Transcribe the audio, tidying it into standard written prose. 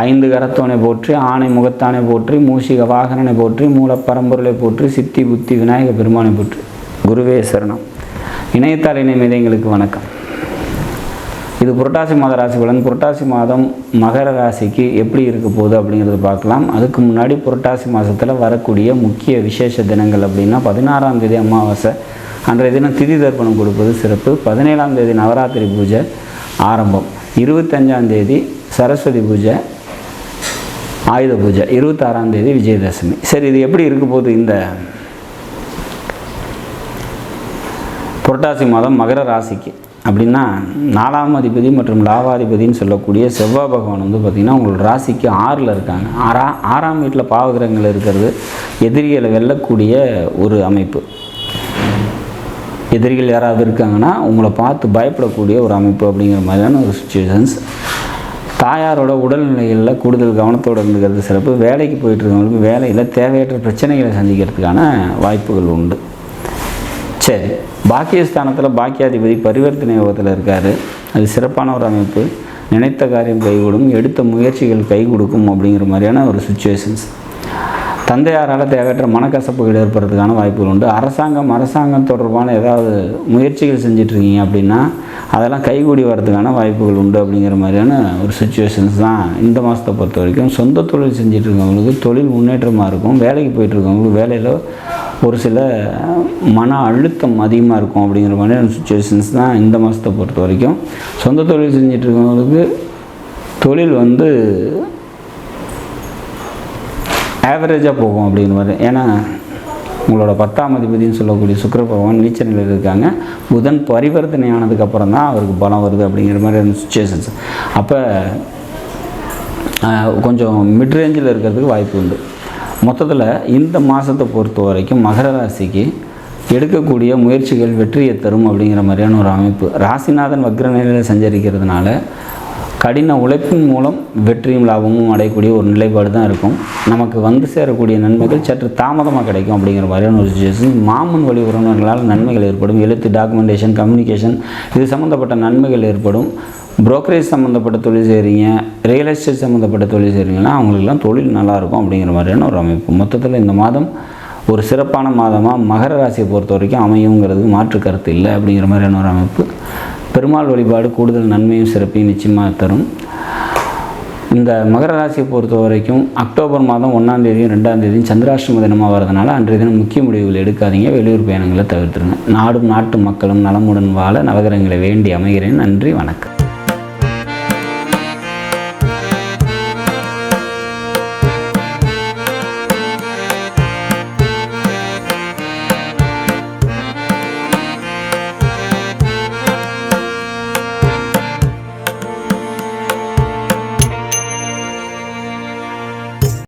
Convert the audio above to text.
ஐந்து கரத்தோனை போற்றி, ஆணை முகத்தானை போற்றி, மூஷிக வாகனனை போற்றி, மூலப்பரம்பொருளை போற்றி, சித்தி புத்தி விநாயக பெருமானை போற்றி. குருவே சரணம். இணையத்தால் இணையங்களுக்கு வணக்கம். இது புரட்டாசி மாத ராசி பலன். புரட்டாசி மாதம் மகர ராசிக்கு எப்படி இருக்க போகுது அப்படிங்கிறத பார்க்கலாம். அதுக்கு முன்னாடி புரட்டாசி மாதத்தில் வரக்கூடிய முக்கிய விசேஷ தினங்கள் அப்படின்னா 16ஆம் தேதி அமாவாசை, அன்றைய தினம் திதி தர்ப்பணம் கொடுப்பது சிறப்பு. 17ஆம் தேதி நவராத்திரி பூஜை ஆரம்பம். 25ஆம் தேதி சரஸ்வதி பூஜை, ஆயுத பூஜை. 26ஆம் தேதி விஜயதசமி. சரி, இது எப்படி இருக்க போகுது இந்த புரட்டாசி மாதம் மகர ராசிக்கு அப்படின்னா, 4ஆம் அதிபதி மற்றும் லாபாதிபதினு சொல்லக்கூடிய செவ்வாய் பகவான் பார்த்திங்கன்னா உங்களோட ராசிக்கு 6ல் இருக்காங்க. 6ஆம் வீட்டில் பாவகிரகங்கள் இருக்கிறது எதிரிகளை வெல்லக்கூடிய ஒரு அமைப்பு. எதிரிகள் யாராவது இருக்காங்கன்னா உங்களை பார்த்து பயப்படக்கூடிய ஒரு அமைப்பு அப்படிங்கிற மாதிரியான ஒரு சுச்சுவேஷன்ஸ். தாயாரோட உடல்நிலைகளில் கூடுதல் கவனத்தோடு இருந்துக்கிறது சிறப்பு. வேலைக்கு போயிட்டுருக்கவங்களுக்கு வேலையில் தேவையற்ற பிரச்சனைகளை சந்திக்கிறதுக்கான வாய்ப்புகள் உண்டு. சரி, பாக்கியஸ்தானத்தில் பாக்கியாதிபதி பரிவர்த்தனை யோகத்தில் இருக்கார். அது சிறப்பான ஒரு அமைப்பு. நினைத்த காரியம் கைகூடும், எடுத்த முயற்சிகள் கை கொடுக்கும் அப்படிங்கிற மாதிரியான ஒரு சுச்சுவேஷன்ஸ். தந்தையாரால் தேவையற்ற மனக்கசப்புகள் ஏற்படுறதுக்கான வாய்ப்புகள் உண்டு. அரசாங்கம் தொடர்பான ஏதாவது முயற்சிகள் செஞ்சிட்ருக்கீங்க அப்படின்னா அதெல்லாம் கைகூடி வர்றதுக்கான வாய்ப்புகள் உண்டு அப்படிங்கிற மாதிரியான ஒரு சுச்சுவேஷன்ஸ் தான் இந்த மாதத்தை பொறுத்த வரைக்கும். சொந்த தொழில் செஞ்சிட்ருக்கவங்களுக்கு தொழில் முன்னேற்றமாக இருக்கும். வேலைக்கு போயிட்டுருக்கவங்களுக்கு வேலையில் ஒரு சில மன அழுத்தம் அதிகமாக இருக்கும் அப்படிங்கிற மாதிரியான சுச்சுவேஷன்ஸ் தான் இந்த மாதத்தை பொறுத்த வரைக்கும். சொந்த தொழில் செஞ்சிட்ருக்கவங்களுக்கு தொழில் ஆவரேஜாக போகும் அப்படிங்கிற மாதிரி. ஏன்னா உங்களோட 10ஆம் அதிபதினு சொல்லக்கூடிய சுக்கிர பகவான் நீச்ச நிலையில் இருக்காங்க. புதன் பரிவர்த்தனை ஆனதுக்கப்புறம் தான் அவருக்கு பலம் வருது அப்படிங்கிற மாதிரி சுச்சுவேஷன்ஸ். அப்போ கொஞ்சம் மிட் ரேஞ்சில் இருக்கிறதுக்கு வாய்ப்பு உண்டு. மொத்தத்தில் இந்த மாதத்தை பொறுத்த வரைக்கும் மகர ராசிக்கு எடுக்கக்கூடிய முயற்சிகள் வெற்றியை தரும் அப்படிங்கிற மாதிரியான ஒரு அமைப்பு. ராசிநாதன் வக்ர நிலையில் சஞ்சரிக்கிறதுனால கடின உழைப்பின் மூலம் வெற்றியும் லாபமும் அடையக்கூடிய ஒரு நிலைப்பாடு தான் இருக்கும். நமக்கு சேரக்கூடிய நன்மைகள் சற்று தாமதமாக கிடைக்கும் அப்படிங்கிற மாதிரியான ஒரு சுச்சுவேஷன். மாமன் வழி உறவினர்களால் நன்மைகள் ஏற்படும். எழுத்து, டாக்குமெண்டேஷன், கம்யூனிகேஷன் இது சம்மந்தப்பட்ட நன்மைகள் ஏற்படும். புரோக்கரேஜ் சம்மந்தப்பட்ட தொழில் செய்கிறீங்க, ரியல் எஸ்டேட் சம்மந்தப்பட்ட தொழில் செய்கிறீங்கன்னா அவங்களுக்கெல்லாம் தொழில் நல்லாயிருக்கும் அப்படிங்கிற மாதிரியான ஒரு அமைப்பு. மொத்தத்தில் இந்த மாதம் ஒரு சிறப்பான மாதமாக மகர ராசியை பொறுத்த வரைக்கும் அமையுங்கிறது மாற்று கருத்து இல்லை அப்படிங்கிற மாதிரியான ஒரு அமைப்பு. பெருமாள் வழிபாடு கூடுதல் நன்மையும் சிறப்பையும் நிச்சயமாக தரும். இந்த மகர ராசியை பொறுத்த வரைக்கும் அக்டோபர் மாதம் 1ஆம் தேதியும் 2ஆம் தேதியும் சந்திராஷ்டம தினமாக வரதுனால அன்றைய தினம் முக்கிய முடிவுகள் எடுக்காதீங்க. வெளியூர் பயணங்களை தவிர்த்துருங்க. நாடும் நாட்டு மக்களும் நலமுடன் வாழ நவகிரகங்களை வேண்டி அமைகிறேன். நன்றி, வணக்கம்.